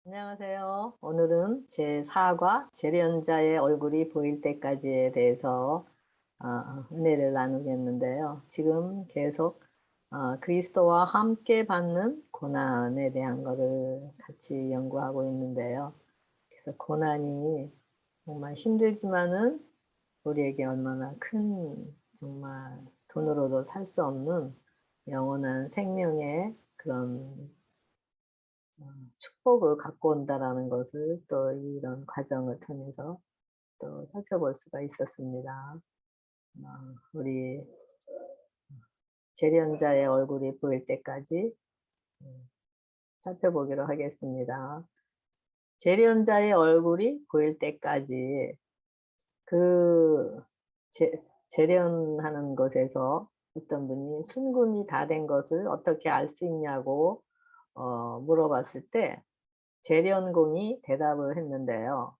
안녕하세요. 오늘은 제4과 재련자의 얼굴이 보일 때까지에 대해서 은혜를 나누겠는데요. 지금 계속 그리스도와 함께 받는 고난에 대한 거를 같이 연구하고 있는데요. 그래서 고난이 정말 힘들지만은 우리에게 얼마나 큰 정말 돈으로도 살 수 없는 영원한 생명의 그런 축복을 갖고 온다라는 것을 또 이런 과정을 통해서 또 살펴볼 수가 있었습니다. 우리 재련자의 얼굴이 보일 때까지 살펴보기로 하겠습니다. 재련자의 얼굴이 보일 때까지 그 재, 재련하는 것에서 어떤 분이 순금이 다 된 것을 어떻게 알 수 있냐고 물어봤을 때 재련공이 대답을 했는데요.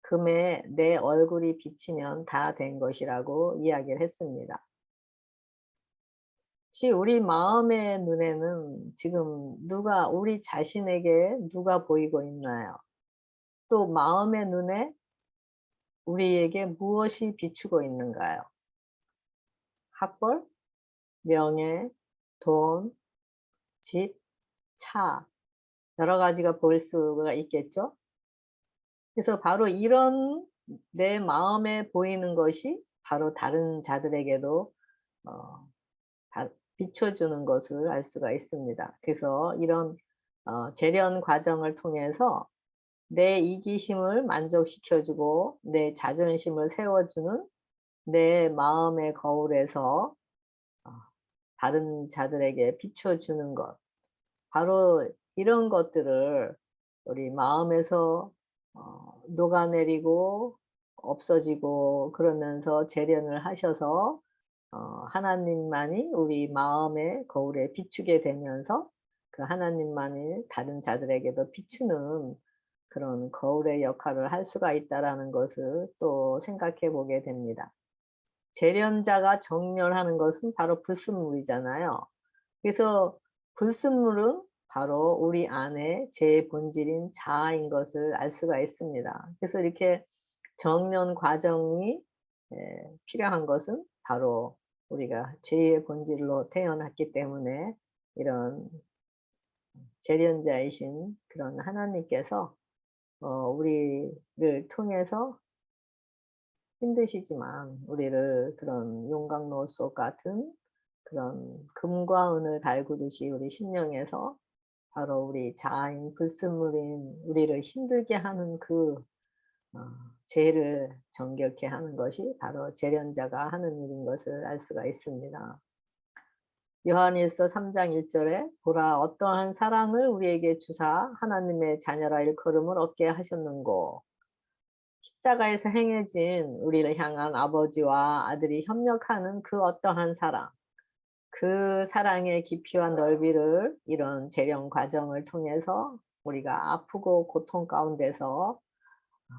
금에 내 얼굴이 비치면 다 된 것이라고 이야기를 했습니다. 혹시 우리 마음의 눈에는 지금 우리 자신에게 누가 보이고 있나요? 또 마음의 눈에 우리에게 무엇이 비추고 있는가요? 학벌, 명예, 돈, 집, 차, 여러 가지가 보일 수가 있겠죠? 그래서 바로 이런 내 마음에 보이는 것이 바로 다른 자들에게도 어 다 비춰주는 것을 알 수가 있습니다. 그래서 이런 재련 과정을 통해서 내 이기심을 만족시켜 주고 내 자존심을 세워 주는 내 마음의 거울에서 어 다른 자들에게 비춰 주는 것, 바로 이런 것들을 우리 마음에서 녹아내리고 없어지고 그러면서 재련을 하셔서 하나님만이 우리 마음의 거울에 비추게 되면서 그 하나님만이 다른 자들에게도 비추는 그런 거울의 역할을 할 수가 있다라는 것을 또 생각해 보게 됩니다. 재련자가 정렬하는 것은 바로 불순물이잖아요. 그래서 불순물은 바로 우리 안에 제 본질인 자아인 것을 알 수가 있습니다. 그래서 이렇게 정련 과정이 필요한 것은 바로 우리가 죄의 본질로 태어났기 때문에 이런 재련자이신 그런 하나님께서 우리를 통해서 힘드시지만 우리를 그런 용광로 속 같은 그런 금과 은을 달구듯이 우리 심령에서 바로 우리 자아인 불순물인 우리를 힘들게 하는 그 어 죄를 정결케 하는 것이 바로 재련자가 하는 일인 것을 알 수가 있습니다. 요한일서 3장 1 절에 "보라 어떠한 사랑을 우리에게 주사 하나님의 자녀라 일컬음을 얻게 하셨는고." 십자가에서 행해진 우리를 향한 아버지와 아들이 협력하는 그 어떠한 사랑, 그 사랑의 깊이와 넓이를 이런 재련 과정을 통해서 우리가 아프고 고통 가운데서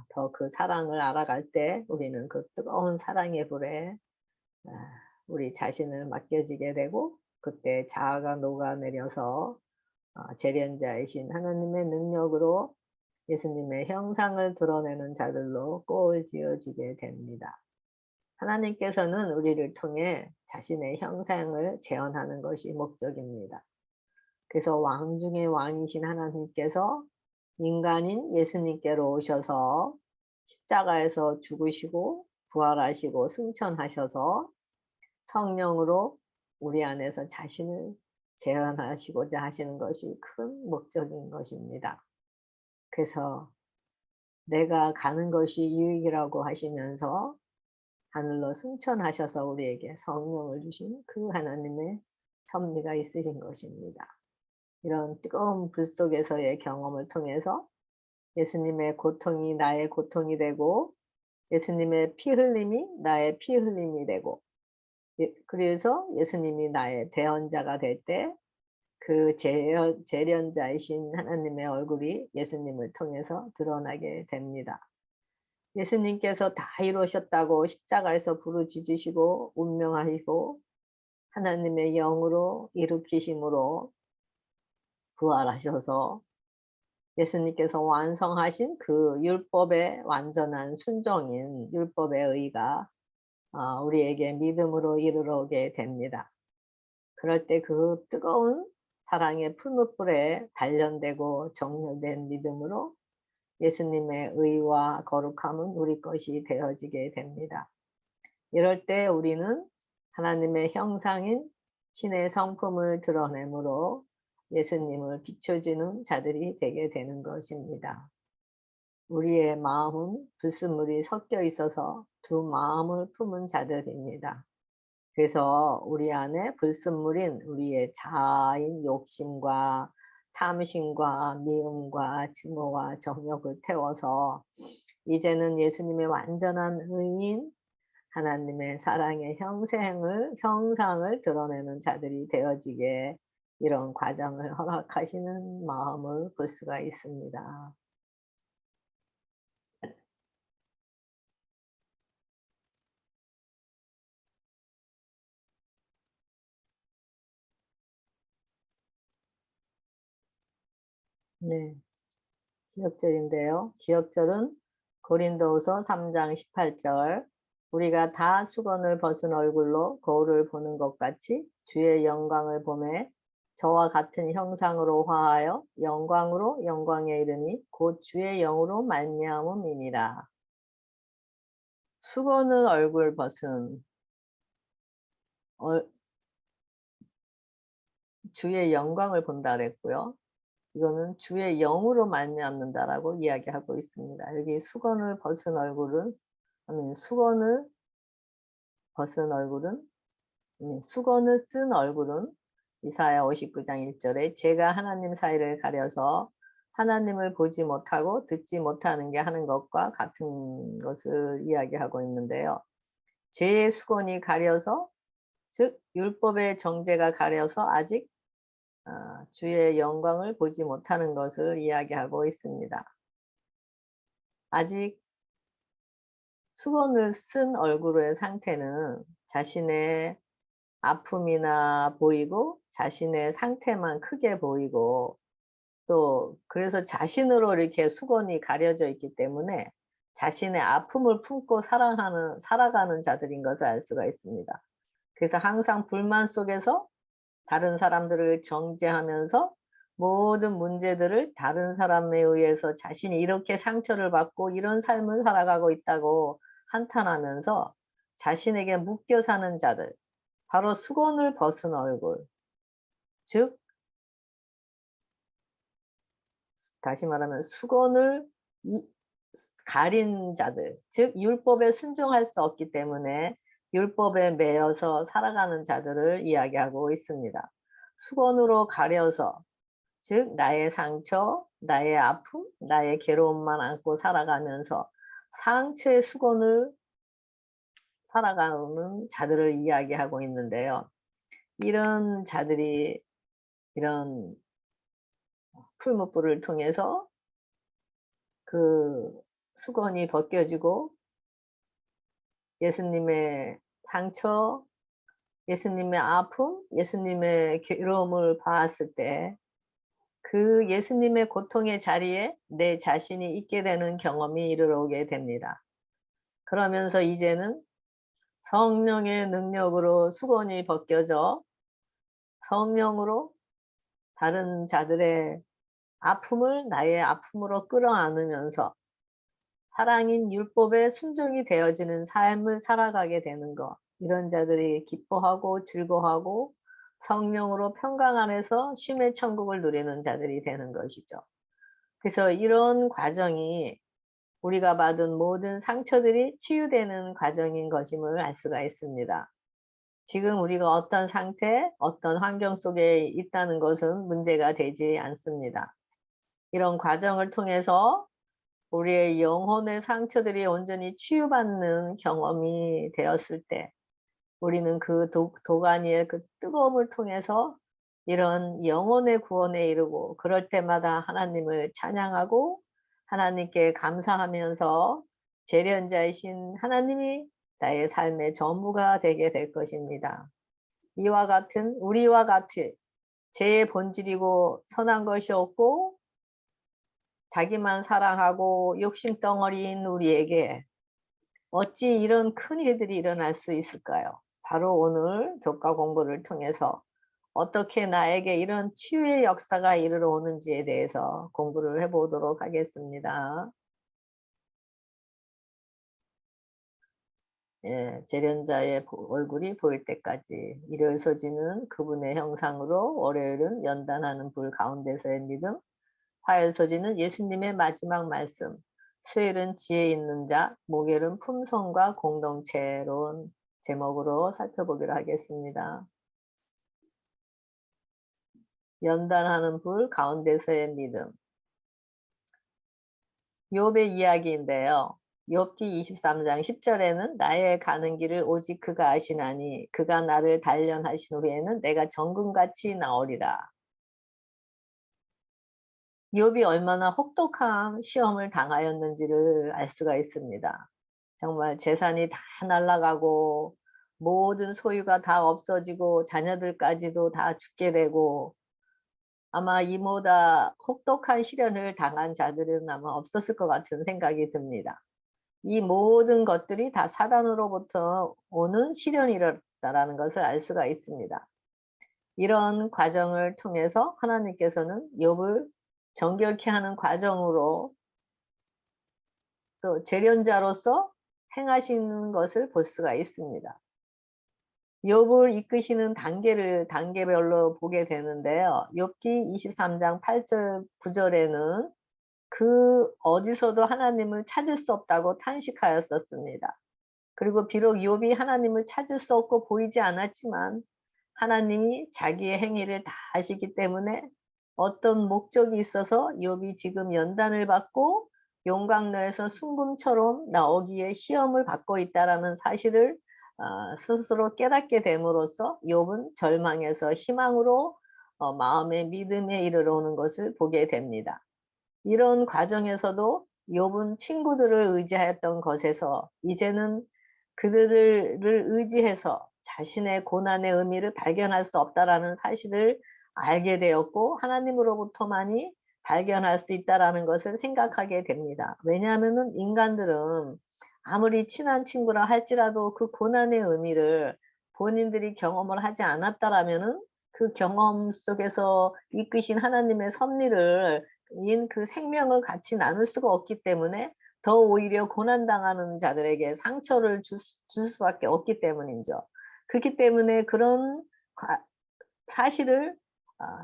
더 그 사랑을 알아갈 때 우리는 그 뜨거운 사랑의 불에 아 우리 자신을 맡겨지게 되고 그때 자아가 녹아내려서 재련자이신 하나님의 능력으로 예수님의 형상을 드러내는 자들로 꼬지어지게 됩니다. 하나님께서는 우리를 통해 자신의 형상을 재현하는 것이 목적입니다. 그래서 왕 중의 왕이신 하나님께서 인간인 예수님께로 오셔서 십자가에서 죽으시고 부활하시고 승천하셔서 성령으로 우리 안에서 자신을 재현하시고자 하시는 것이 큰 목적인 것입니다. 그래서 내가 가는 것이 유익이라고 하시면서 하늘로 승천하셔서 우리에게 성령을 주신 그 하나님의 섭리가 있으신 것입니다. 이런 뜨거운 불 속에서의 경험을 통해서 예수님의 고통이 나의 고통이 되고 예수님의 피 흘림이 나의 피 흘림이 되고 그래서 예수님이 나의 대언자가 될 때 그 재련자이신 하나님의 얼굴이 예수님을 통해서 드러나게 됩니다. 예수님께서 다 이루셨다고 십자가에서 부르짖으시고 운명하시고 하나님의 영으로 일으키심으로 부활하셔서 예수님께서 완성하신 그 율법의 완전한 순종인 율법의 의가 우리에게 믿음으로 이르러오게 됩니다. 그럴 때 그 뜨거운 사랑의 풀무불에 단련되고 정렬된 믿음으로 예수님의 의와 거룩함은 우리 것이 되어지게 됩니다. 이럴 때 우리는 하나님의 형상인 신의 성품을 드러내므로 예수님을 비춰주는 자들이 되게 되는 것입니다. 우리의 마음은 불순물이 섞여 있어서 두 마음을 품은 자들입니다. 그래서 우리 안에 불순물인 우리의 자아인 욕심과 탐심과 미움과 증오와 정욕을 태워서 이제는 예수님의 완전한 의인 하나님의 사랑의 형상을 드러내는 자들이 되어지게 이런 과정을 허락하시는 마음을 볼 수가 있습니다. 네. 기억절인데요. 기억절은 고린도후서 3장 18절 우리가 다 수건을 벗은 얼굴로 거울을 보는 것 같이 주의 영광을 보매 저와 같은 형상으로 화하여 영광으로 영광에 이르니 곧 주의 영으로 말미암음이니라. 수건을 얼굴 벗은 주의 영광을 본다 그랬고요. 이거는 주의 영으로 말미암는다라고 이야기하고 있습니다. 여기 수건을 벗은 얼굴은 수건을 벗은 얼굴은 수건을 쓴 얼굴은 이사야 59장 1절에 제가 하나님 사이를 가려서 하나님을 보지 못하고 듣지 못하는 게 하는 것과 같은 것을 이야기하고 있는데요. 죄의 수건이 가려서 즉 율법의 정죄가 가려서 아직 주의 영광을 보지 못하는 것을 이야기하고 있습니다. 아직 수건을 쓴 얼굴의 상태는 자신의 아픔이나 보이고 자신의 상태만 크게 보이고 또 그래서 자신으로 이렇게 수건이 가려져 있기 때문에 자신의 아픔을 품고 살아가는 자들인 것을 알 수가 있습니다. 그래서 항상 불만 속에서 다른 사람들을 정죄하면서 모든 문제들을 다른 사람에 의해서 자신이 이렇게 상처를 받고 이런 삶을 살아가고 있다고 한탄하면서 자신에게 묶여 사는 자들, 바로 수건을 벗은 얼굴, 즉 다시 말하면 수건을 가린 자들, 즉 율법에 순종할 수 없기 때문에 율법에 매여서 살아가는 자들을 이야기하고 있습니다. 수건으로 가려서 즉 나의 상처, 나의 아픔, 나의 괴로움만 안고 살아가면서 상처의 수건을 살아가는 자들을 이야기하고 있는데요. 이런 자들이 이런 풀무불을 통해서 그 수건이 벗겨지고 예수님의 상처, 예수님의 아픔, 예수님의 괴로움을 봤을 때 그 예수님의 고통의 자리에 내 자신이 있게 되는 경험이 이르러오게 됩니다. 그러면서 이제는 성령의 능력으로 수건이 벗겨져 성령으로 다른 자들의 아픔을 나의 아픔으로 끌어안으면서 사랑인 율법에 순종이 되어지는 삶을 살아가게 되는 것. 이런 자들이 기뻐하고 즐거워하고 성령으로 평강 안에서 쉼의 천국을 누리는 자들이 되는 것이죠. 그래서 이런 과정이 우리가 받은 모든 상처들이 치유되는 과정인 것임을 알 수가 있습니다. 지금 우리가 어떤 상태, 어떤 환경 속에 있다는 것은 문제가 되지 않습니다. 이런 과정을 통해서 우리의 영혼의 상처들이 온전히 치유받는 경험이 되었을 때 우리는 그 도가니의 그 뜨거움을 통해서 이런 영혼의 구원에 이르고 그럴 때마다 하나님을 찬양하고 하나님께 감사하면서 재련자이신 하나님이 나의 삶의 전부가 되게 될 것입니다. 이와 같은 우리와 같이 죄의 본질이고 선한 것이 없고 자기만 사랑하고 욕심덩어리인 우리에게 어찌 이런 큰일들이 일어날 수 있을까요? 바로 오늘 교과 공부를 통해서 어떻게 나에게 이런 치유의 역사가 이르러 오는지에 대해서 공부를 해보도록 하겠습니다. 예, 재련자의 얼굴이 보일 때까지. 일요일 소지는 그분의 형상으로, 월요일은 연단하는 불 가운데서의 믿음, 화요일 소지는 예수님의 마지막 말씀, 수요일은 지혜 있는 자, 목요일은 품성과 공동체론 제목으로 살펴보기로 하겠습니다. 연단하는 불 가운데서의 믿음. 욥의 이야기인데요. 욥기 23장 10절에는 나의 가는 길을 오직 그가 아시나니 그가 나를 단련하신 후에는 내가 정금같이 나오리라. 욥이 얼마나 혹독한 시험을 당하였는지를 알 수가 있습니다. 정말 재산이 다 날아가고 모든 소유가 다 없어지고 자녀들까지도 다 죽게 되고 아마 이보다 혹독한 시련을 당한 자들은 아마 없었을 것 같은 생각이 듭니다. 이 모든 것들이 다 사단으로부터 오는 시련이라는 것을 알 수가 있습니다. 이런 과정을 통해서 하나님께서는 욥을 정결케 하는 과정으로 또 재련자로서 행하시는 것을 볼 수가 있습니다. 욥을 이끄시는 단계를 단계별로 보게 되는데요. 욥기 23장 8절 9절에는 그 어디서도 하나님을 찾을 수 없다고 탄식하였었습니다. 그리고 비록 욥이 하나님을 찾을 수 없고 보이지 않았지만 하나님이 자기의 행위를 다 아시기 때문에 어떤 목적이 있어서 욥이 지금 연단을 받고 용광로에서 순금처럼 나오기에 시험을 받고 있다라는 사실을 스스로 깨닫게 됨으로써 욥은 절망에서 희망으로 마음의 믿음에 이르러오는 것을 보게 됩니다. 이런 과정에서도 욥은 친구들을 의지하였던 것에서 이제는 그들을 의지해서 자신의 고난의 의미를 발견할 수 없다라는 사실을 알게 되었고 하나님으로부터만이 발견할 수 있다라는 것을 생각하게 됩니다. 왜냐하면은 인간들은 아무리 친한 친구라 할지라도 그 고난의 의미를 본인들이 경험을 하지 않았다라면은 그 경험 속에서 이끄신 하나님의 섭리를 인 그 생명을 같이 나눌 수가 없기 때문에 더 오히려 고난당하는 자들에게 상처를 줄 수밖에 없기 때문이죠. 그렇기 때문에 그런 사실을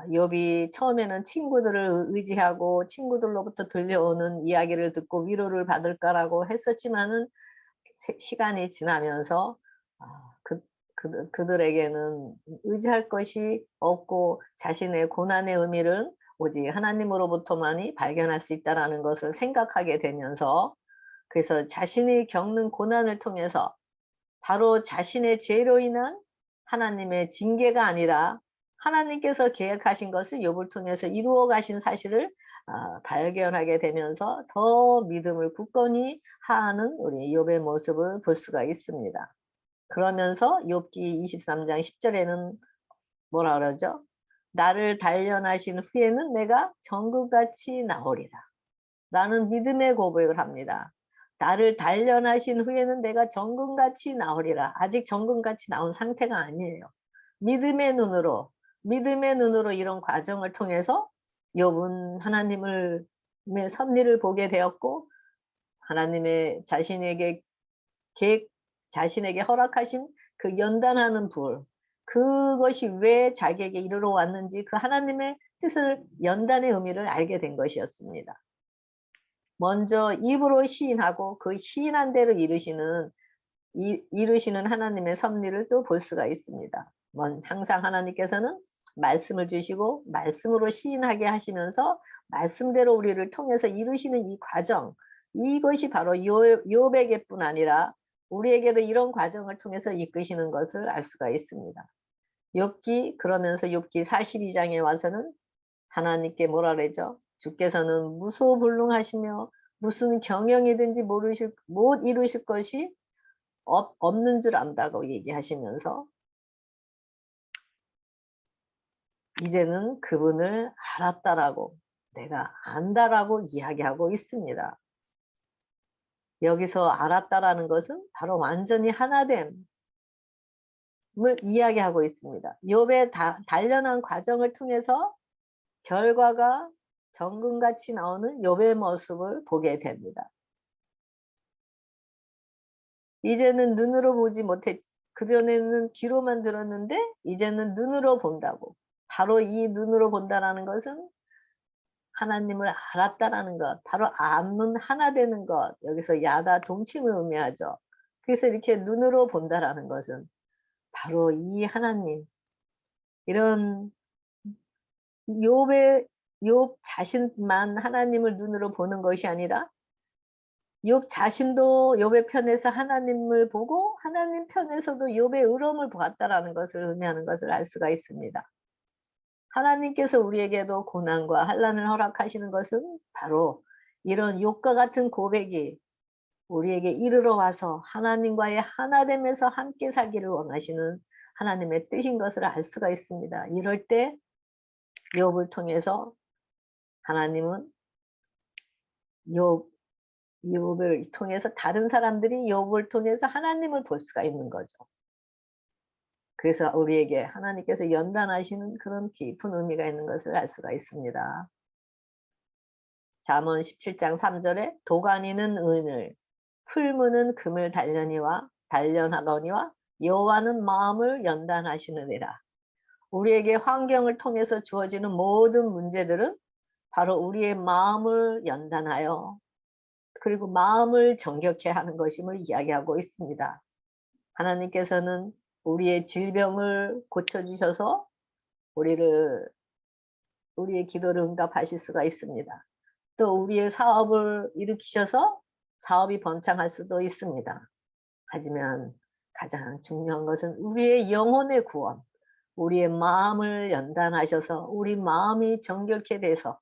욥이 처음에는 친구들을 의지하고 친구들로부터 들려오는 이야기를 듣고 위로를 받을까라고 했었지만은 시간이 지나면서 그들에게는 의지할 것이 없고 자신의 고난의 의미를 오직 하나님으로부터만이 발견할 수 있다는 것을 생각하게 되면서 그래서 자신이 겪는 고난을 통해서 바로 자신의 죄로 인한 하나님의 징계가 아니라 하나님께서 계획하신 것을 욥을 통해서 이루어 가신 사실을 발견하게 되면서 더 믿음을 굳건히 하는 우리 욥의 모습을 볼 수가 있습니다. 그러면서 욥기 23장 10절에는 뭐라 그러죠? 나를 단련하신 후에는 내가 정금같이 나오리라. 나는 믿음의 고백을 합니다. 나를 단련하신 후에는 내가 정금같이 나오리라. 아직 정금같이 나온 상태가 아니에요. 믿음의 눈으로 이런 과정을 통해서 욥은 하나님의 섭리를 보게 되었고 하나님의 자신에게 허락하신 그 연단하는 불, 그것이 왜 자기에게 이르러 왔는지 그 하나님의 뜻을 연단의 의미를 알게 된 것이었습니다. 먼저 입으로 시인하고 그 시인한 대로 이루시는 하나님의 섭리를 또 볼 수가 있습니다. 항상 하나님께서는 말씀을 주시고 말씀으로 시인하게 하시면서 말씀대로 우리를 통해서 이루시는 이 과정, 이것이 바로 욥에게뿐 아니라 우리에게도 이런 과정을 통해서 이끄시는 것을 알 수가 있습니다. 그러면서 욥기 42장에 와서는 하나님께 뭐라 그러죠? 주께서는 무소불능하시며 무슨 경영이든지 못 이루실 것이 없는 줄 안다고 얘기하시면서 이제는 그분을 알았다라고 내가 안다라고 이야기하고 있습니다. 여기서 알았다라는 것은 바로 완전히 하나됨을 이야기하고 있습니다. 욥의 단련한 과정을 통해서 결과가 정금같이 나오는 욥의 모습을 보게 됩니다. 이제는 눈으로 보지 못했지. 그전에는 귀로만 들었는데 이제는 눈으로 본다고. 바로 이 눈으로 본다라는 것은 하나님을 알았다라는 것, 바로 아는 하나 되는 것, 여기서 야다 동침을 의미하죠. 그래서 이렇게 눈으로 본다라는 것은 바로 이 하나님, 이런 욥 자신만 하나님을 눈으로 보는 것이 아니라 욥 자신도 욥의 편에서 하나님을 보고 하나님 편에서도 욥의 의로움을 보았다라는 것을 의미하는 것을 알 수가 있습니다. 하나님께서 우리에게도 고난과 환난을 허락하시는 것은 바로 이런 욥과 같은 고백이 우리에게 이르러 와서 하나님과의 하나됨에서 함께 살기를 원하시는 하나님의 뜻인 것을 알 수가 있습니다. 이럴 때 욥을 통해서 하나님은 욥을 통해서 다른 사람들이 욥을 통해서 하나님을 볼 수가 있는 거죠. 그래서 우리에게 하나님께서 연단하시는 그런 깊은 의미가 있는 것을 알 수가 있습니다. 잠언 17장 3절에 도가니는 은을, 풀무는 금을 단련하거니와 여호와는 마음을 연단하시느니라. 우리에게 환경을 통해서 주어지는 모든 문제들은 바로 우리의 마음을 연단하여 그리고 마음을 정결케 하는 것임을 이야기하고 있습니다. 하나님께서는 우리의 질병을 고쳐주셔서 우리의 기도를 응답하실 수가 있습니다. 또 우리의 사업을 일으키셔서 사업이 번창할 수도 있습니다. 하지만 가장 중요한 것은 우리의 영혼의 구원, 우리의 마음을 연단하셔서 우리 마음이 정결케 돼서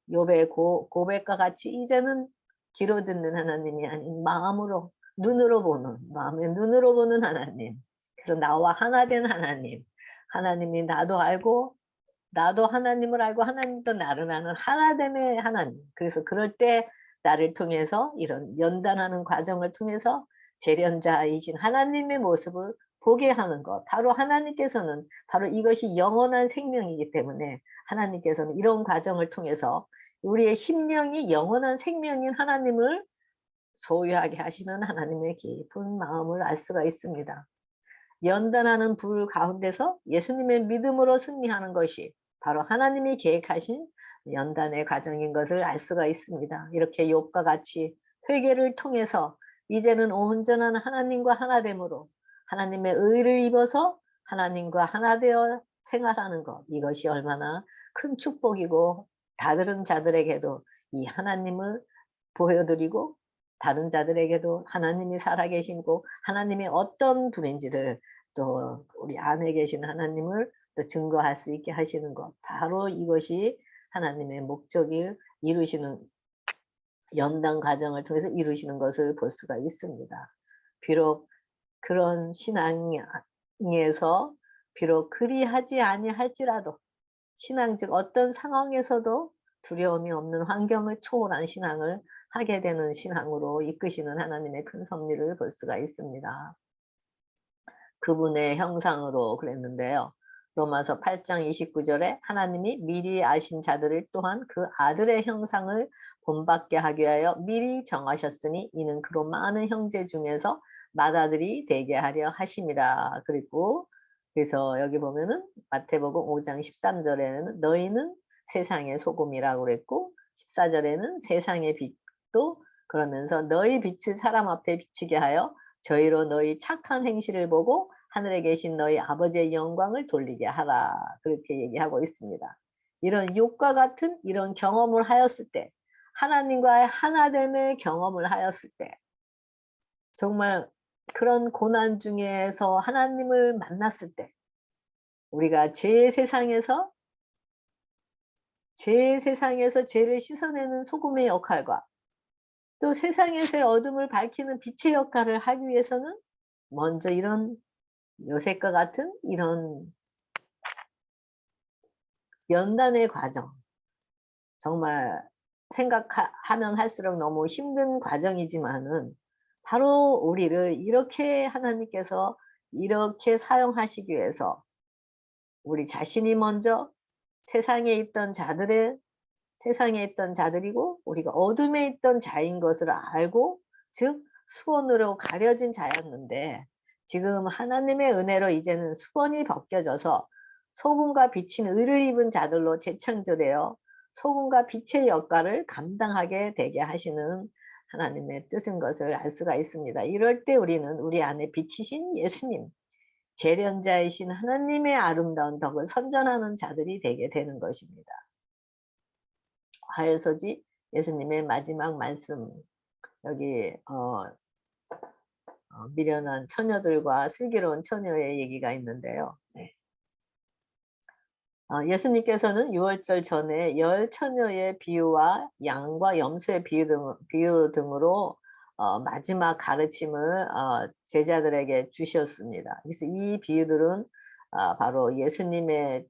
욥의 고백과 같이 이제는 귀로 듣는 하나님이 아닌 마음으로 눈으로 보는 마음의 눈으로 보는 하나님. 그래서 나와 하나 된 하나님. 하나님이 나도 알고 나도 하나님을 알고 하나님도 나를 아는 하나됨의 하나님. 그래서 그럴 때 나를 통해서 이런 연단하는 과정을 통해서 재련자이신 하나님의 모습을 보게 하는 것. 바로 하나님께서는 바로 이것이 영원한 생명이기 때문에 하나님께서는 이런 과정을 통해서 우리의 심령이 영원한 생명인 하나님을 소유하게 하시는 하나님의 깊은 마음을 알 수가 있습니다. 연단하는 불 가운데서 예수님의 믿음으로 승리하는 것이 바로 하나님이 계획하신 연단의 과정인 것을 알 수가 있습니다. 이렇게 욥과 같이 회개를 통해서 이제는 온전한 하나님과 하나됨으로 하나님의 의를 입어서 하나님과 하나 되어 생활하는 것, 이것이 얼마나 큰 축복이고 다른 자들에게도 이 하나님을 보여드리고 다른 자들에게도 하나님이 살아계시고 하나님이 어떤 분인지를 또 우리 안에 계신 하나님을 또 증거할 수 있게 하시는 것, 바로 이것이 하나님의 목적을 이루시는 연단 과정을 통해서 이루시는 것을 볼 수가 있습니다. 비록 그런 신앙에서 비록 그리하지 아니할지라도 신앙 즉 어떤 상황에서도 두려움이 없는 환경을 초월한 신앙을 하게 되는 신앙으로 이끄시는 하나님의 큰 섭리를 볼 수가 있습니다. 그분의 형상으로 그랬는데요. 로마서 8장 29절에 하나님이 미리 아신 자들을 또한 그 아들의 형상을 본받게 하기 위하여 미리 정하셨으니 이는 그로 많은 형제 중에서 맏아들이 되게 하려 하심이라. 그리고 그래서 여기 보면은 마태복음 5장 13절에는 너희는 세상의 소금이라고 그랬고 14절에는 세상의 빛도 그러면서 너희 빛을 사람 앞에 비치게 하여 저희로 너희 착한 행실을 보고 하늘에 계신 너희 아버지의 영광을 돌리게 하라. 그렇게 얘기하고 있습니다. 이런 욥과 같은 이런 경험을 하였을 때 하나님과의 하나됨의 경험을 하였을 때 정말 그런 고난 중에서 하나님을 만났을 때 우리가 죄의 세상에서 죄를 씻어내는 소금의 역할과 또 세상에서의 어둠을 밝히는 빛의 역할을 하기 위해서는 먼저 이런 요셉과 같은 이런 연단의 과정, 정말 생각하면 할수록 너무 힘든 과정이지만은 바로 우리를 이렇게 하나님께서 이렇게 사용하시기 위해서 우리 자신이 먼저 세상에 있던 자들의 세상에 있던 자들이고 우리가 어둠에 있던 자인 것을 알고 즉 수건으로 가려진 자였는데 지금 하나님의 은혜로 이제는 수건이 벗겨져서 소금과 빛인 의를 입은 자들로 재창조되어 소금과 빛의 역할을 감당하게 되게 하시는 하나님의 뜻인 것을 알 수가 있습니다. 이럴 때 우리는 우리 안에 빛이신 예수님, 재련자이신 하나님의 아름다운 덕을 선전하는 자들이 되게 되는 것입니다. 화요소지 예수님의 마지막 말씀 여기 미련한 처녀들과 슬기로운 처녀의 얘기가 있는데요. 네. 예수님께서는 유월절 전에 열 처녀의 비유와 양과 염소의 비유 등으로 마지막 가르침을 제자들에게 주셨습니다. 그래서 이 비유들은 바로 예수님의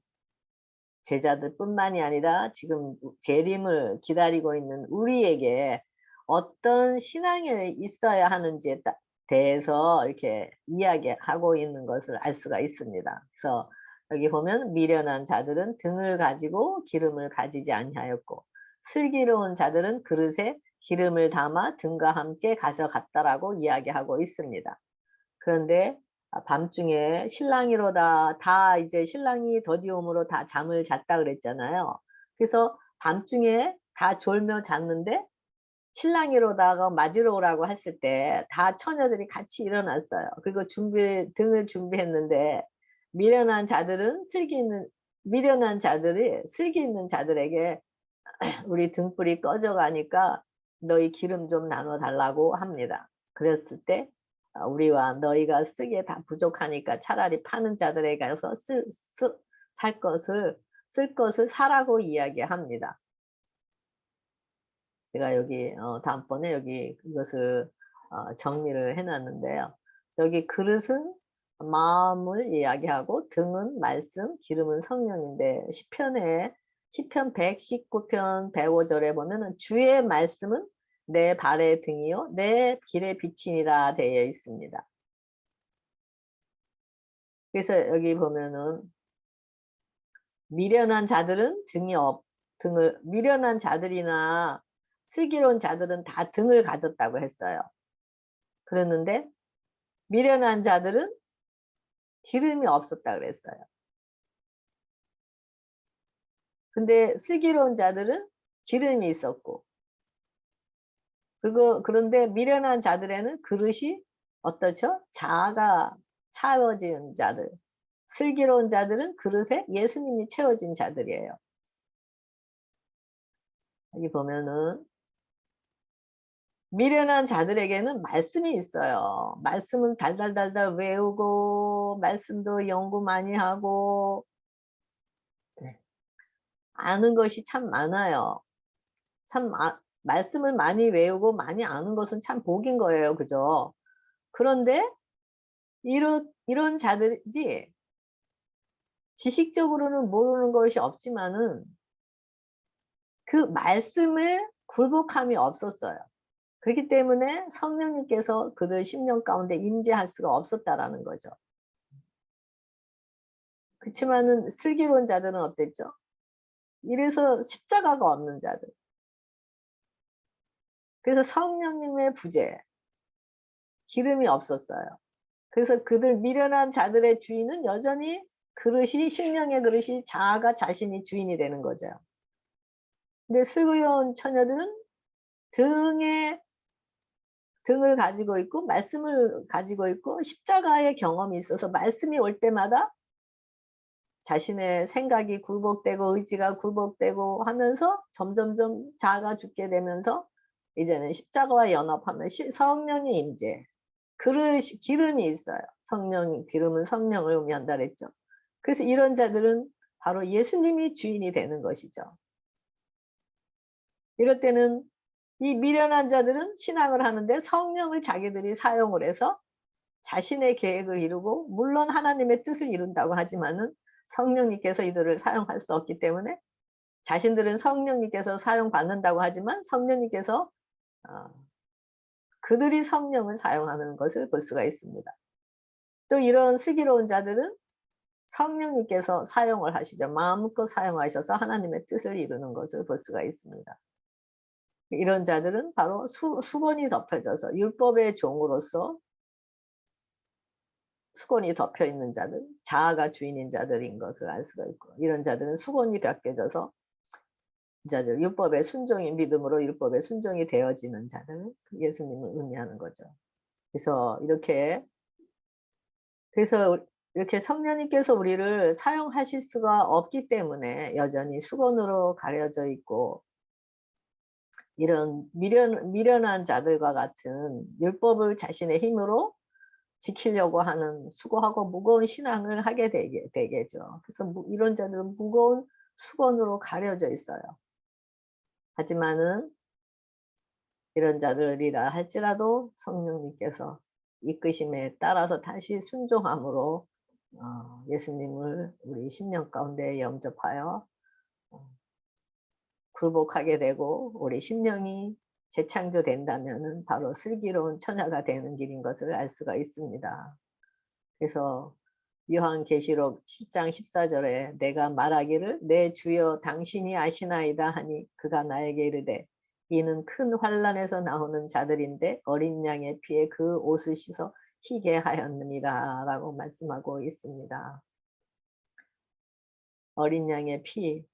제자들뿐만이 아니라 지금 재림을 기다리고 있는 우리에게 어떤 신앙이 있어야 하는지에 대해서 이렇게 이야기하고 있는 것을 알 수가 있습니다. 그래서 여기 보면 미련한 자들은 등을 가지고 기름을 가지지 아니하였고 슬기로운 자들은 그릇에 기름을 담아 등과 함께 가져갔다라고 이야기하고 있습니다. 그런데 밤중에 신랑이로다 다 이제 신랑이 더디움으로 다 잠을 잤다 그랬잖아요. 그래서 밤중에 다 졸며 잤는데 신랑이로다가 맞으러 오라고 했을 때 다 처녀들이 같이 일어났어요. 그리고 등을 준비했는데 미련한 자들은 미련한 자들이 슬기 있는 자들에게 우리 등불이 꺼져 가니까 너희 기름 좀 나눠 달라고 합니다. 그랬을 때 우리와 너희가 쓰기에 다 부족하니까 차라리 파는 자들에게 가서 쓸 것을 사라고 이야기합니다. 제가 여기 다음번에 여기 이것을 정리를 해 놨는데요. 여기 그릇은 마음을 이야기하고 등은 말씀, 기름은 성령인데 시편 119편 105절에 보면은 주의 말씀은 내 발의 등이요 내 길의 빛이니라 되어 있습니다. 그래서 여기 보면은 미련한 자들은 미련한 자들이나 슬기로운 자들은 다 등을 가졌다고 했어요. 그랬는데 미련한 자들은 기름이 없었다 그랬어요. 근데 슬기로운 자들은 기름이 있었고 그런데 미련한 자들에는 그릇이 어떻죠? 자아가 차워진 자들. 슬기로운 자들은 그릇에 예수님이 채워진 자들이에요. 여기 보면은 미련한 자들에게는 말씀이 있어요. 말씀은 달달달달 외우고 말씀도 연구 많이 하고 네. 아는 것이 참 많아요. 말씀을 많이 외우고 많이 아는 것은 참 복인 거예요. 그죠? 그런데 이런 자들이 지식적으로는 모르는 것이 없지만은 그 말씀에 굴복함이 없었어요. 그렇기 때문에 성령님께서 그들 심령 가운데 임재할 수가 없었다라는 거죠. 그치만은 슬기로운 자들은 어땠죠? 이래서 십자가가 없는 자들. 그래서 성령님의 부재, 기름이 없었어요. 그래서 그들 미련한 자들의 주인은 여전히 심령의 그릇이 자아가 자신이 주인이 되는 거죠. 근데 슬기로운 처녀들은 등을 가지고 있고 말씀을 가지고 있고 십자가의 경험이 있어서 말씀이 올 때마다 자신의 생각이 굴복되고 의지가 굴복되고 하면서 점점점 자아가 죽게 되면서 이제는 십자가와 연합하면 성령의 임재, 기름이 있어요. 기름은 성령을 의미한다 그랬죠. 그래서 이런 자들은 바로 예수님이 주인이 되는 것이죠. 이럴 때는 이 미련한 자들은 신앙을 하는데 성령을 자기들이 사용을 해서 자신의 계획을 이루고 물론 하나님의 뜻을 이룬다고 하지만은 성령님께서 이들을 사용할 수 없기 때문에 자신들은 성령님께서 사용받는다고 하지만 성령님께서 어 그들이 성령을 사용하는 것을 볼 수가 있습니다. 또 이런 슬기로운 자들은 성령님께서 사용을 하시죠. 마음껏 사용하셔서 하나님의 뜻을 이루는 것을 볼 수가 있습니다. 이런 자들은 바로 수건이 덮여져서 율법의 종으로서 수건이 덮여 있는 자들, 자아가 주인인 자들인 것을 알 수가 있고, 이런 자들은 수건이 벗겨져서 자들, 율법의 순종이 믿음으로 율법의 순종이 되어지는 자들, 예수님을 의미하는 거죠. 그래서 이렇게 성령님께서 우리를 사용하실 수가 없기 때문에 여전히 수건으로 가려져 있고, 이런 미련한 자들과 같은 율법을 자신의 힘으로 지키려고 하는 수고하고 무거운 신앙을 하게 되겠죠. 그래서 이런 자들은 무거운 수건으로 가려져 있어요. 하지만은 이런 자들이라 할지라도 성령님께서 이끄심에 따라서 다시 순종함으로 예수님을 우리 심령 가운데 영접하여 굴복하게 되고 우리 심령이 재창조된다면은 바로 슬기로운 처녀가 되는 길인 것을 알 수가 있습니다. 그래서 요한계시록 10장 14절에 내가 말하기를 내 주여 당신이 아시나이다 하니 그가 나에게 이르되 이는 큰 환난에서 나오는 자들인데 어린 양의 피에 그 옷을 씻어 희게 하였느니라 라고 말씀하고 있습니다. 어린 양의 피,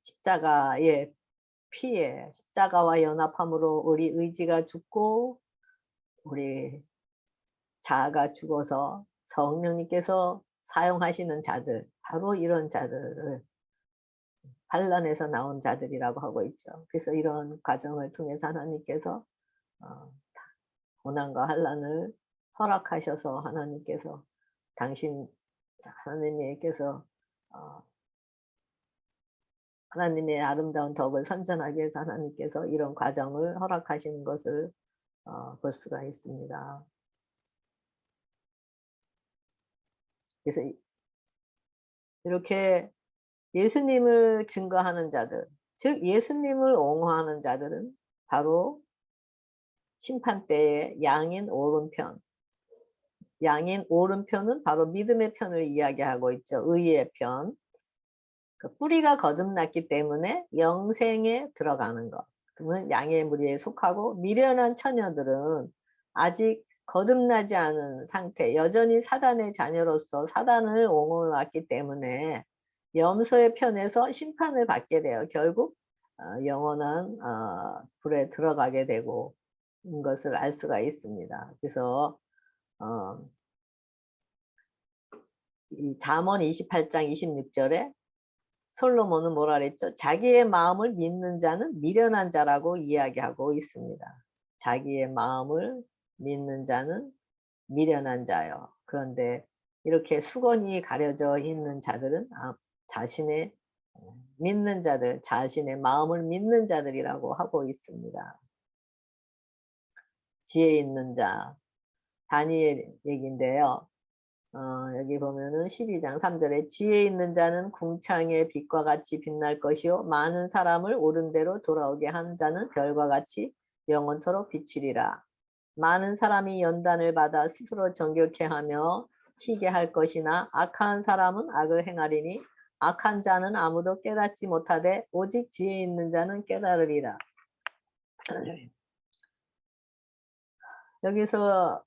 십자가의 피에 십자가와 연합함으로 우리 의지가 죽고 우리 자아가 죽어서 성령님께서 사용하시는 자들, 바로 이런 자들을 반란에서 나온 자들이라고 하고 있죠. 그래서 이런 과정을 통해서 하나님께서 어, 고난과 환난을 허락하셔서 하나님께서 하나님께서 어, 하나님의 아름다운 덕을 선전하기 위해서 하나님께서 이런 과정을 허락하시는 것을 볼 수가 있습니다. 그래서 이렇게 예수님을 증거하는 자들, 즉 예수님을 옹호하는 자들은 바로 심판때의 양인 오른편, 양인 오른편은 바로 믿음의 편을 이야기하고 있죠. 의의 편. 그 뿌리가 거듭났기 때문에 영생에 들어가는 것. 그러면 양의 무리에 속하고 미련한 처녀들은 아직 거듭나지 않은 상태, 여전히 사단의 자녀로서 사단을 옹호해 왔기 때문에 염소의 편에서 심판을 받게 돼요. 결국 영원한 불에 들어가게 되고 인 것을 알 수가 있습니다. 그래서 이 잠언 28장 26절에 솔로몬은 뭐라 그랬죠? 자기의 마음을 믿는 자는 미련한 자라고 이야기하고 있습니다. 자기의 마음을 믿는 자는 미련한 자요. 그런데 이렇게 수건이 가려져 있는 자들은 자신의 믿는 자들, 자신의 마음을 믿는 자들이라고 하고 있습니다. 지혜 있는 자, 다니엘 얘기인데요. 여기 보면은 12장 3절에 지혜 있는 자는 궁창의 빛과 같이 빛날 것이요 많은 사람을 옳은 대로 돌아오게 한 자는 별과 같이 영원토록 비치리라. 많은 사람이 연단을 받아 스스로 정결케 하며 희게 할 것이나 악한 사람은 악을 행하리니 악한 자는 아무도 깨닫지 못하되 오직 지혜 있는 자는 깨달으리라. 여기서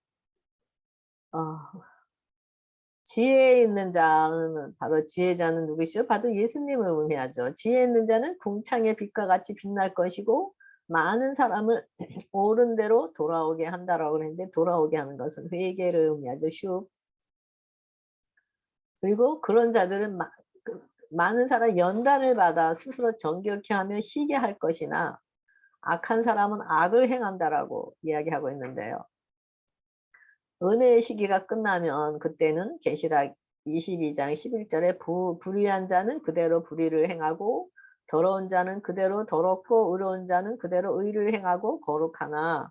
지혜 있는 자는 바로 지혜자는 누구시죠? 바로 예수님을 의미하죠. 지혜 있는 자는 궁창의 빛과 같이 빛날 것이고 많은 사람을 옳은 대로 돌아오게 한다라고 그랬는데 돌아오게 하는 것은 회개를 의미하죠. 그리고 그런 자들은 많은 사람 연단을 받아 스스로 정결케 하며 쉬게 할 것이나 악한 사람은 악을 행한다라고 이야기하고 있는데요. 은혜의 시기가 끝나면 그때는 계시락 22장 11절에 불의한 자는 그대로 불의를 행하고 더러운 자는 그대로 더럽고 의로운 자는 그대로 의를 행하고 거룩하나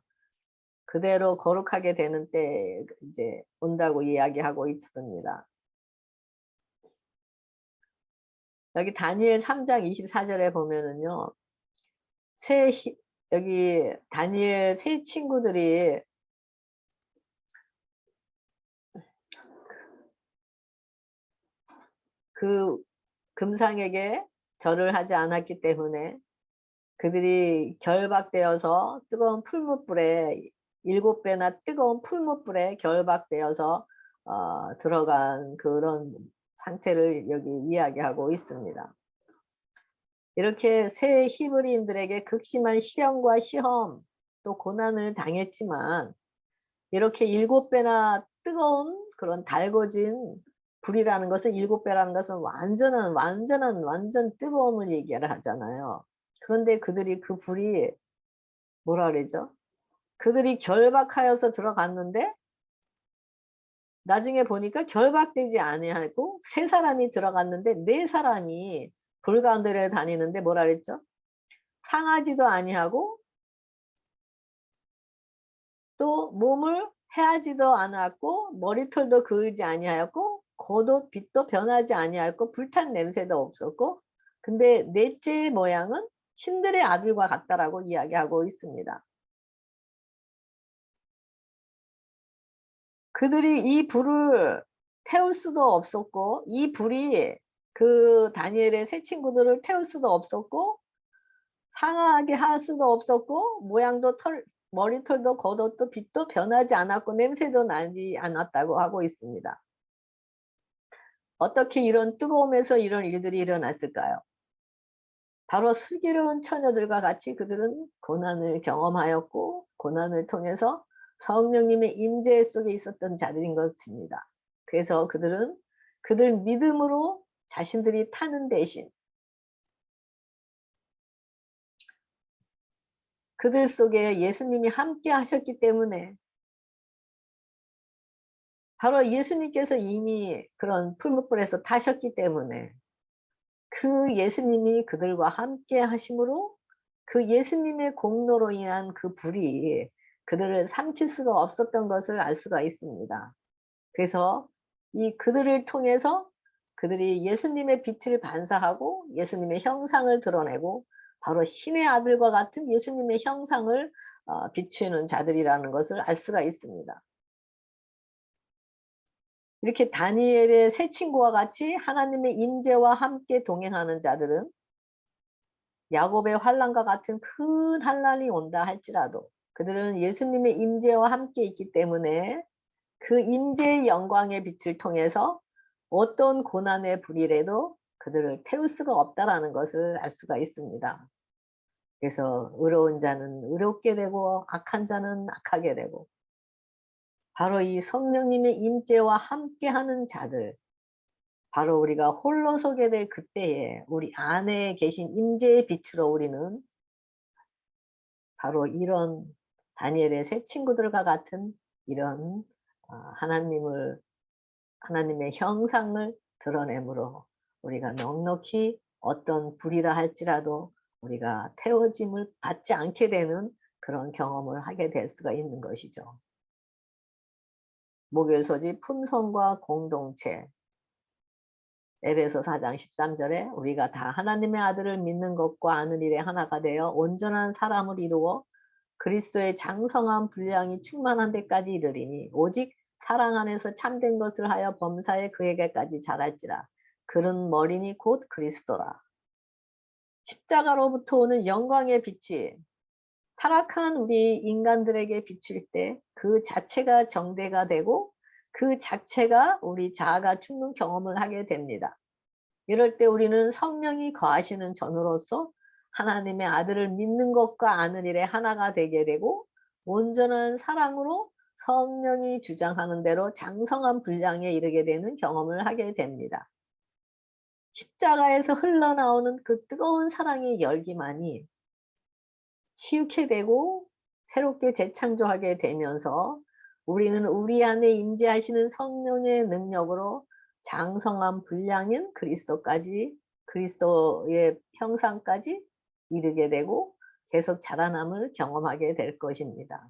그대로 거룩하게 되는 때 이제 온다고 이야기하고 있습니다. 여기 다니엘 3장 24절에 보면은요. 여기 다니엘 세 친구들이 그 금상에게 절을 하지 않았기 때문에 그들이 결박되어서 뜨거운 풀무불에 7배나 뜨거운 풀무불에 결박되어서 들어간 그런 상태를 여기 이야기하고 있습니다. 이렇게 새 히브리인들에게 극심한 시련과 시험 또 고난을 당했지만 이렇게 7배나 뜨거운 그런 달궈진 불이라는 것은 7배라는 것은 완전 뜨거움을 얘기를 하잖아요. 그런데 그들이 그 불이 뭐라 그러죠? 그들이 결박하여서 들어갔는데 나중에 보니까 결박되지 아니하고 세 사람이 들어갔는데 네 사람이 불 가운데를 다니는데 뭐라 그랬죠? 상하지도 아니하고 또 몸을 해하지도 않았고 머리털도 그을지 아니하였고 겉옷 빛도 변하지 아니하였고 불탄 냄새도 없었고 근데 넷째 모양은 신들의 아들과 같다라고 이야기하고 있습니다. 그들이 이 불을 태울 수도 없었고 이 불이 그 다니엘의 세 친구들을 태울 수도 없었고 상하게 할 수도 없었고 모양도 머리털도 겉옷도 빛도 변하지 않았고 냄새도 나지 않았다고 하고 있습니다. 어떻게 이런 뜨거움에서 이런 일들이 일어났을까요? 바로 슬기로운 처녀들과 같이 그들은 고난을 경험하였고 고난을 통해서 성령님의 임재 속에 있었던 자들인 것입니다. 그래서 그들은 그들 믿음으로 자신들이 타는 대신 그들 속에 예수님이 함께 하셨기 때문에 바로 예수님께서 이미 그런 풀무불에서 타셨기 때문에 그 예수님이 그들과 함께 하심으로 그 예수님의 공로로 인한 그 불이 그들을 삼킬 수가 없었던 것을 알 수가 있습니다. 그래서 이 그들을 통해서 그들이 예수님의 빛을 반사하고 예수님의 형상을 드러내고 바로 신의 아들과 같은 예수님의 형상을 비추는 자들이라는 것을 알 수가 있습니다. 이렇게 다니엘의 세 친구와 같이 하나님의 임재와 함께 동행하는 자들은 야곱의 환난과 같은 큰 환난이 온다 할지라도 그들은 예수님의 임재와 함께 있기 때문에 그 임재의 영광의 빛을 통해서 어떤 고난의 불이라도 그들을 태울 수가 없다라는 것을 알 수가 있습니다. 그래서 의로운 자는 의롭게 되고 악한 자는 악하게 되고 바로 이 성령님의 임재와 함께하는 자들 바로 우리가 홀로 서게 될 그때에 우리 안에 계신 임재의 빛으로 우리는 바로 이런 다니엘의 세 친구들과 같은 이런 하나님의 형상을 드러내므로 우리가 넉넉히 어떤 불이라 할지라도 우리가 태워짐을 받지 않게 되는 그런 경험을 하게 될 수가 있는 것이죠. 목요일 소집 품성과 공동체 에베소 4장 13절에 우리가 다 하나님의 아들을 믿는 것과 아는 일에 하나가 되어 온전한 사람을 이루어 그리스도의 장성한 분량이 충만한 데까지 이르리니 오직 사랑 안에서 참된 것을 하여 범사에 그에게까지 자랄지라. 그는 머리니 곧 그리스도라. 십자가로부터 오는 영광의 빛이 타락한 우리 인간들에게 비출 때 그 자체가 정대가 되고 그 자체가 우리 자아가 죽는 경험을 하게 됩니다. 이럴 때 우리는 성령이 거하시는 전으로서 하나님의 아들을 믿는 것과 아는 일에 하나가 되게 되고 온전한 사랑으로 성령이 주장하는 대로 장성한 분량에 이르게 되는 경험을 하게 됩니다. 십자가에서 흘러나오는 그 뜨거운 사랑의 열기만이 치유케 되고 새롭게 재창조하게 되면서 우리는 우리 안에 임재하시는 성령의 능력으로 장성한 분량인 그리스도의 형상까지 이르게 되고 계속 자라남을 경험하게 될 것입니다.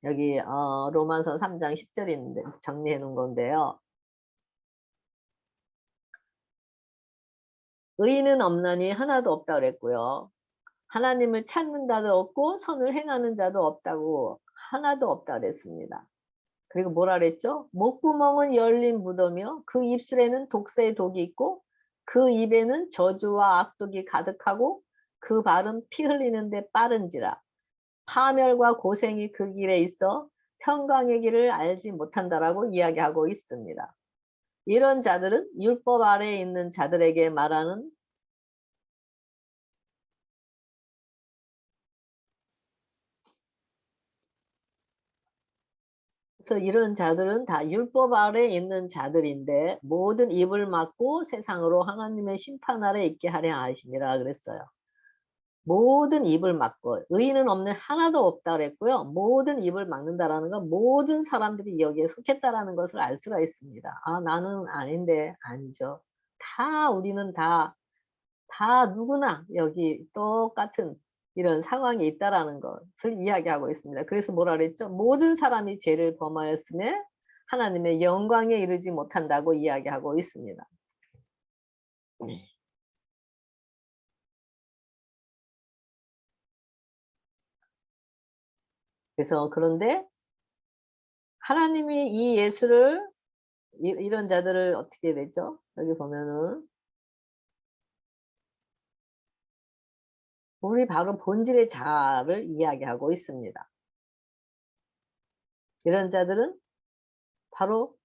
여기 로마서 3장 10절인데 정리해 놓은 건데요. 의인은 없나니 하나도 없다 그랬고요. 하나님을 찾는 자도 없고 선을 행하는 자도 없다고 하나도 없다 그랬습니다. 그리고 뭐라 그랬죠? 목구멍은 열린 무덤이요 그 입술에는 독사의 독이 있고 그 입에는 저주와 악독이 가득하고 그 발은 피 흘리는데 빠른지라 파멸과 고생이 그 길에 있어 평강의 길을 알지 못한다라고 이야기하고 있습니다. 이런 자들은 율법 아래에 있는 자들에게 말하는 그래서 이런 자들은 다 율법 아래에 있는 자들인데 모든 입을 막고 세상으로 하나님의 심판 아래 있게 하려 하심이라 그랬어요. 모든 입을 막고 의인은 없는 하나도 없다 그랬고요. 모든 입을 막는다라는 건 모든 사람들이 여기에 속했다라는 것을 알 수가 있습니다. 아 나는 아닌데 아니죠. 다 우리는 다 누구나 여기 똑같은 이런 상황이 있다라는 것을 이야기하고 있습니다. 그래서 뭐라 그랬죠? 모든 사람이 죄를 범하였음에 하나님의 영광에 이르지 못한다고 이야기하고 있습니다. 네. 그래서 그런데 하나님이 이 예수를 이런 자들을 어떻게 됐죠? 여기 보면은 우리 바로 본질의 자아를 이야기하고 있습니다. 이런 자들은 바로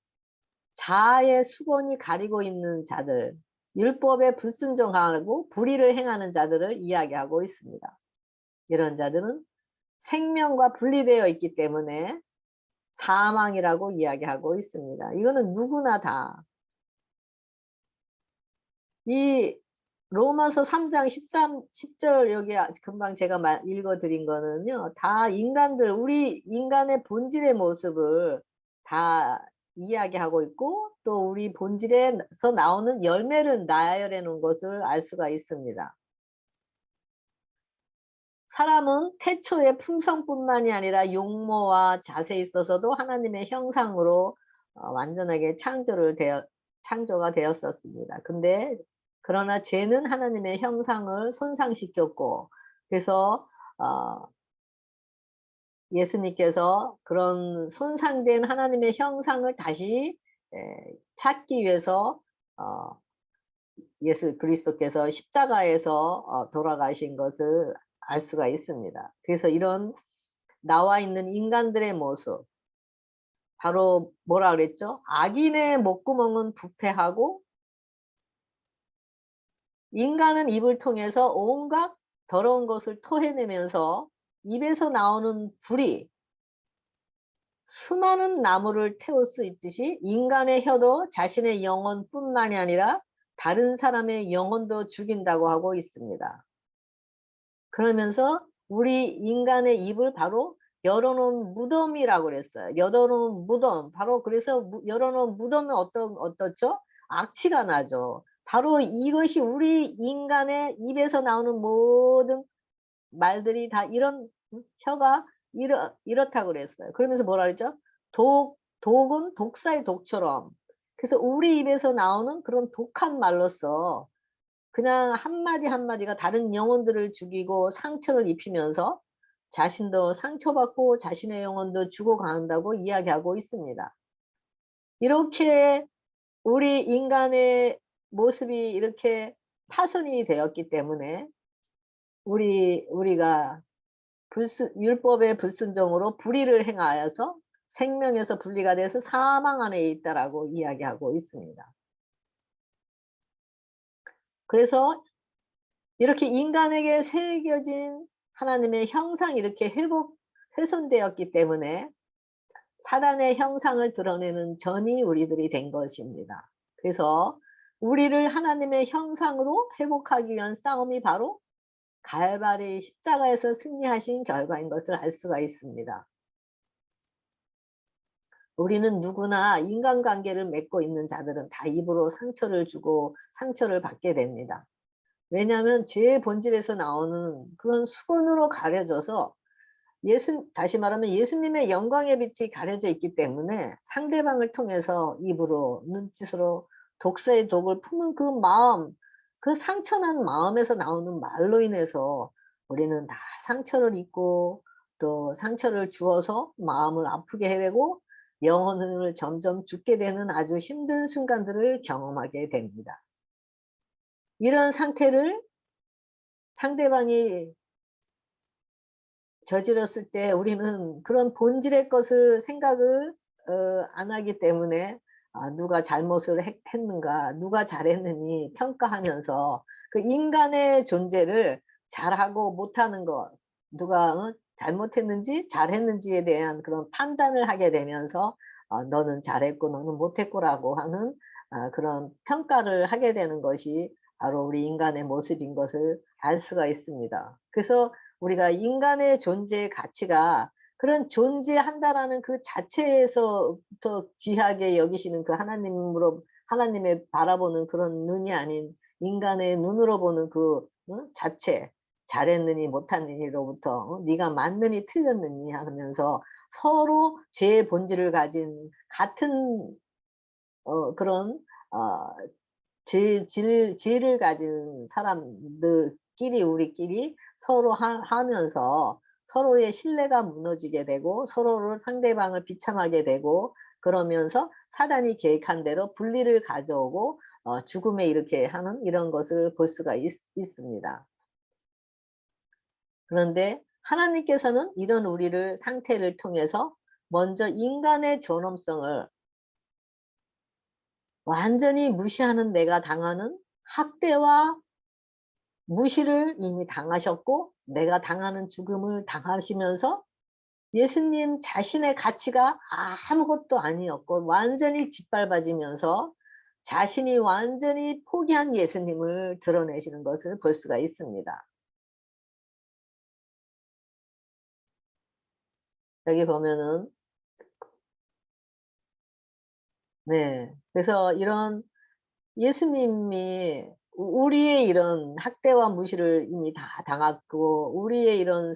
자아의 수건이 가리고 있는 자들, 율법에 불순종하고 불의를 행하는 자들을 이야기하고 있습니다. 이런 자들은 생명과 분리되어 있기 때문에 사망이라고 이야기하고 있습니다. 이거는 누구나 다 이 로마서 3장 10절 여기 금방 제가 읽어 드린 거는요. 다 인간들 우리 인간의 본질의 모습을 다 이야기하고 있고 또 우리 본질에서 나오는 열매를 나열해 놓은 것을 알 수가 있습니다. 사람은 태초의 품성뿐만이 아니라 용모와 자세에 있어서도 하나님의 형상으로 완전하게 창조가 되었었습니다. 근데 그러나 죄는 하나님의 형상을 손상시켰고 그래서 어 예수님께서 그런 손상된 하나님의 형상을 다시 찾기 위해서 어 예수 그리스도께서 십자가에서 돌아가신 것을 알 수가 있습니다. 그래서 이런 나와 있는 인간들의 모습 바로 뭐라 그랬죠? 악인의 목구멍은 부패하고 인간은 입을 통해서 온갖 더러운 것을 토해내면서 입에서 나오는 불이 수많은 나무를 태울 수 있듯이 인간의 혀도 자신의 영혼뿐만이 아니라 다른 사람의 영혼도 죽인다고 하고 있습니다. 그러면서 우리 인간의 입을 바로 열어놓은 무덤이라고 그랬어요. 열어놓은 무덤. 바로 그래서 열어놓은 무덤은 어떻죠? 악취가 나죠. 바로 이것이 우리 인간의 입에서 나오는 모든 말들이 다 이런 혀가 이렇다고 그랬어요. 그러면서 뭐라 그랬죠? 독은 독사의 독처럼. 그래서 우리 입에서 나오는 그런 독한 말로써 그냥 한마디 한마디가 다른 영혼들을 죽이고 상처를 입히면서 자신도 상처받고 자신의 영혼도 죽어간다고 이야기하고 있습니다. 이렇게 우리 인간의 모습이 이렇게 파손이 되었기 때문에 우리가 율법의 불순종으로 불의를 행하여서 생명에서 분리가 돼서 사망 안에 있다라고 이야기하고 있습니다. 그래서 이렇게 인간에게 새겨진 하나님의 형상이 이렇게 훼손되었기 때문에 사단의 형상을 드러내는 전이 우리들이 된 것입니다. 그래서 우리를 하나님의 형상으로 회복하기 위한 싸움이 바로 갈바리 십자가에서 승리하신 결과인 것을 알 수가 있습니다. 우리는 누구나 인간관계를 맺고 있는 자들은 다 입으로 상처를 주고 상처를 받게 됩니다. 왜냐하면 죄의 본질에서 나오는 그런 수건으로 가려져서 다시 말하면 예수님의 영광의 빛이 가려져 있기 때문에 상대방을 통해서 입으로 눈짓으로 독사의 독을 품은 그 마음 그 상처난 마음에서 나오는 말로 인해서 우리는 다 상처를 입고 또 상처를 주어서 마음을 아프게 해 되고 영혼을 점점 죽게 되는 아주 힘든 순간들을 경험하게 됩니다. 이런 상태를 상대방이 저질렀을 때 우리는 그런 본질의 것을 생각을 안 하기 때문에 누가 잘못을 했는가 누가 잘했느니 평가하면서 그 인간의 존재를 잘하고 못하는 것 누가 잘못했는지 잘했는지에 대한 그런 판단을 하게 되면서 너는 잘했고 너는 못했고라고 하는 그런 평가를 하게 되는 것이 바로 우리 인간의 모습인 것을 알 수가 있습니다. 그래서 우리가 인간의 존재의 가치가 그런 존재한다라는 그 자체에서부터 귀하게 여기시는 그 하나님으로 하나님의 바라보는 그런 눈이 아닌 인간의 눈으로 보는 그 자체 잘했느니 못했느니로부터 네가 맞느니 틀렸느니 하면서 서로 죄의 본질을 가진 같은 그런 어 죄를 가진 사람들끼리 우리끼리 서로 하면서 서로의 신뢰가 무너지게 되고 서로를 상대방을 비참하게 되고 그러면서 사단이 계획한 대로 분리를 가져오고 죽음에 이르게 하는 이런 것을 볼 수가 있습니다. 그런데 하나님께서는 이런 우리를 상태를 통해서 먼저 인간의 존엄성을 완전히 무시하는 내가 당하는 학대와 무시를 이미 당하셨고 내가 당하는 죽음을 당하시면서 예수님 자신의 가치가 아무것도 아니었고 완전히 짓밟아지면서 자신이 완전히 포기한 예수님을 드러내시는 것을 볼 수가 있습니다. 여기 보면은 네. 그래서 이런 예수님이 우리의 이런 학대와 무시를 이미 다 당했고 우리의 이런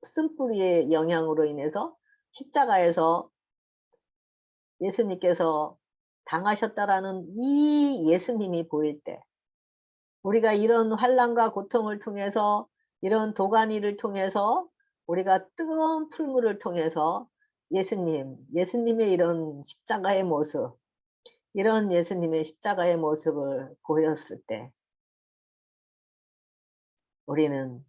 쓴뿌리의 영향으로 인해서 십자가에서 예수님께서 당하셨다라는 이 예수님이 보일 때 우리가 이런 환난과 고통을 통해서 이런 도가니를 통해서 우리가 뜨거운 풀물을 통해서 예수님의 이런 십자가의 모습 이런 예수님의 십자가의 모습을 보였을 때 우리는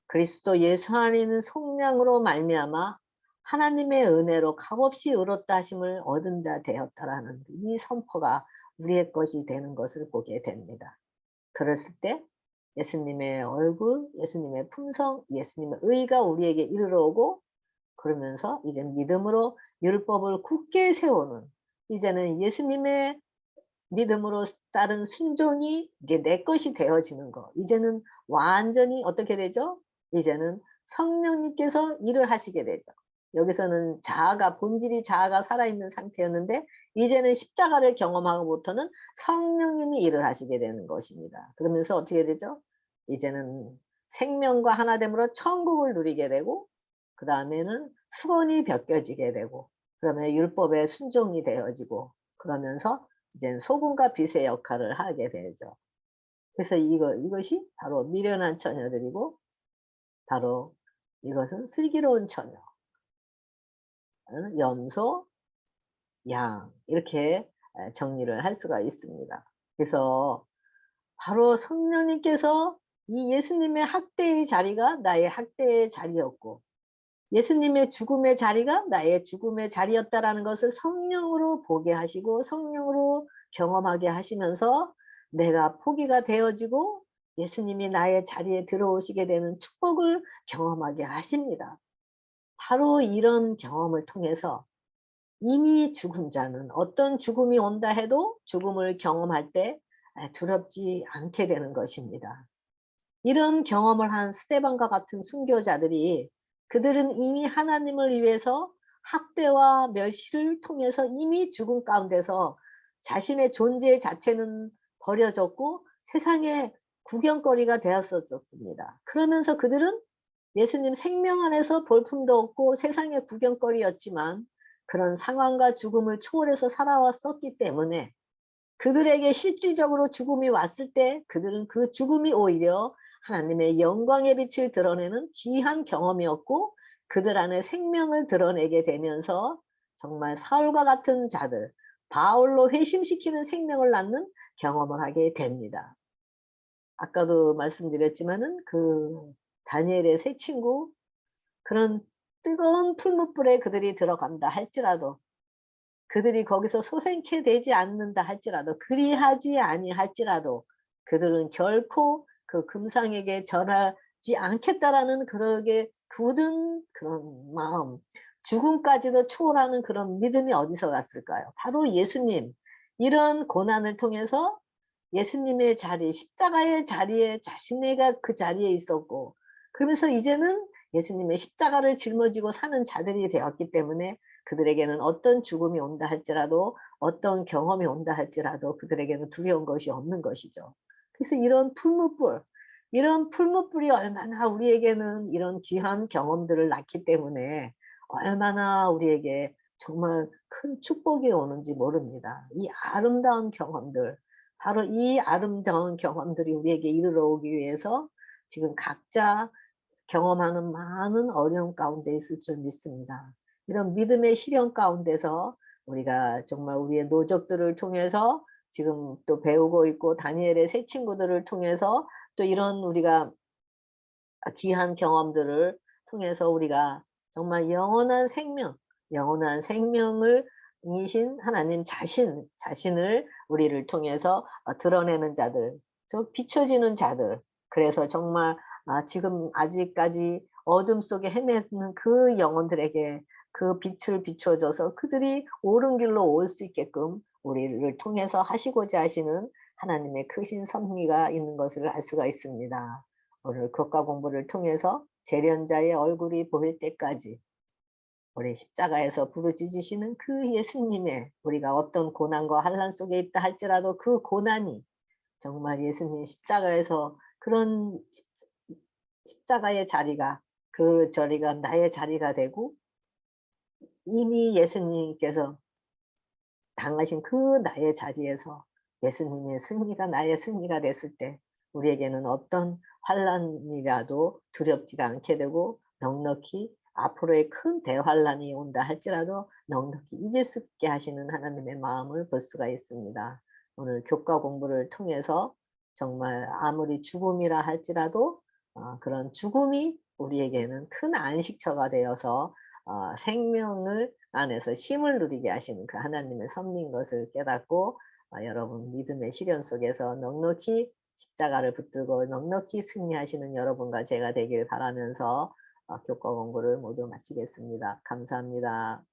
그리스도 예수 안에 있는 속량으로 말미암아 하나님의 은혜로 값없이 의롭다 하심을 얻은 자 되었다라는 이 선포가 우리의 것이 되는 것을 보게 됩니다. 그랬을 때 예수님의 얼굴, 예수님의 품성, 예수님의 의가 우리에게 이르러 오고 그러면서 이제 믿음으로 율법을 굳게 세우는 이제는 예수님의 믿음으로 따른 순종이 이제 내 것이 되어지는 거. 이제는 완전히 어떻게 되죠? 이제는 성령님께서 일을 하시게 되죠. 여기서는 본질이 자아가 살아있는 상태였는데 이제는 십자가를 경험하고부터는 성령님이 일을 하시게 되는 것입니다. 그러면서 어떻게 되죠? 이제는 생명과 하나됨으로 천국을 누리게 되고 그 다음에는 수건이 벗겨지게 되고 그러면 율법의 순종이 되어지고 그러면서 이제는 소금과 빛의 역할을 하게 되죠. 그래서 이것이 바로 미련한 처녀들이고 바로 이것은 슬기로운 처녀, 염소, 양 이렇게 정리를 할 수가 있습니다. 그래서 바로 성령님께서 이 예수님의 학대의 자리가 나의 학대의 자리였고 예수님의 죽음의 자리가 나의 죽음의 자리였다라는 것을 성령으로 보게 하시고 성령으로 경험하게 하시면서 내가 포기가 되어지고 예수님이 나의 자리에 들어오시게 되는 축복을 경험하게 하십니다. 바로 이런 경험을 통해서 이미 죽은 자는 어떤 죽음이 온다 해도 죽음을 경험할 때 두렵지 않게 되는 것입니다. 이런 경험을 한 스데반과 같은 순교자들이 그들은 이미 하나님을 위해서 학대와 멸시를 통해서 이미 죽음 가운데서 자신의 존재 자체는 버려졌고 세상의 구경거리가 되었었습니다. 그러면서 그들은 예수님 생명 안에서 볼품도 없고 세상의 구경거리였지만 그런 상황과 죽음을 초월해서 살아왔었기 때문에 그들에게 실질적으로 죽음이 왔을 때 그들은 그 죽음이 오히려 하나님의 영광의 빛을 드러내는 귀한 경험이었고 그들 안에 생명을 드러내게 되면서 정말 사울과 같은 자들, 바울로 회심시키는 생명을 낳는 경험을 하게 됩니다. 아까도 말씀드렸지만은 그 다니엘의 세 친구 그런 뜨거운 풀무불에 그들이 들어간다 할지라도 그들이 거기서 소생케 되지 않는다 할지라도 그리하지 아니할지라도 그들은 결코 그 금상에게 절하지 않겠다라는 그러게 굳은 그런 마음, 죽음까지도 초월하는 그런 믿음이 어디서 왔을까요? 바로 예수님. 이런 고난을 통해서 예수님의 자리, 십자가의 자리에 자신네가 그 자리에 있었고 그러면서 이제는 예수님의 십자가를 짊어지고 사는 자들이 되었기 때문에 그들에게는 어떤 죽음이 온다 할지라도 어떤 경험이 온다 할지라도 그들에게는 두려운 것이 없는 것이죠. 그래서 이런 풀무불이 얼마나 우리에게는 이런 귀한 경험들을 낳기 때문에 얼마나 우리에게 정말 큰 축복이 오는지 모릅니다. 이 아름다운 경험들, 바로 이 아름다운 경험들이 우리에게 이르러 오기 위해서 지금 각자 경험하는 많은 어려움 가운데 있을 줄 믿습니다. 이런 믿음의 시련 가운데서 우리가 정말 우리의 노적들을 통해서 지금 또 배우고 있고 다니엘의 새 친구들을 통해서 또 이런 우리가 귀한 경험들을 통해서 우리가 정말 영원한 생명을 이신 하나님 자신을 우리를 통해서 드러내는 자들, 저 비춰지는 자들. 그래서 정말 지금 아직까지 어둠 속에 헤매는 그 영혼들에게 그 빛을 비춰 줘서 그들이 옳은 길로 올 수 있게끔 우리를 통해서 하시고자 하시는 하나님의 크신 섭리가 있는 것을 알 수가 있습니다. 오늘 교과 공부를 통해서 재련자의 얼굴이 보일 때까지 우리 십자가에서 부르짖으시는 그 예수님의 우리가 어떤 고난과 환난 속에 있다 할지라도 그 고난이 정말 예수님 십자가에서 그런 십자가의 자리가 그 자리가 나의 자리가 되고 이미 예수님께서 당하신 그 나의 자리에서 예수님의 승리가 나의 승리가 됐을 때 우리에게는 어떤 환난이라도 두렵지가 않게 되고 넉넉히 앞으로의 큰 대환란이 온다 할지라도 넉넉히 이길 수 있게 하시는 하나님의 마음을 볼 수가 있습니다. 오늘 교과 공부를 통해서 정말 아무리 죽음이라 할지라도 그런 죽음이 우리에게는 큰 안식처가 되어서 생명을 안에서 쉼을 누리게 하시는 그 하나님의 섭리인 것을 깨닫고 여러분 믿음의 시련 속에서 넉넉히 십자가를 붙들고 넉넉히 승리하시는 여러분과 제가 되길 바라면서 교과 공부를 모두 마치겠습니다. 감사합니다.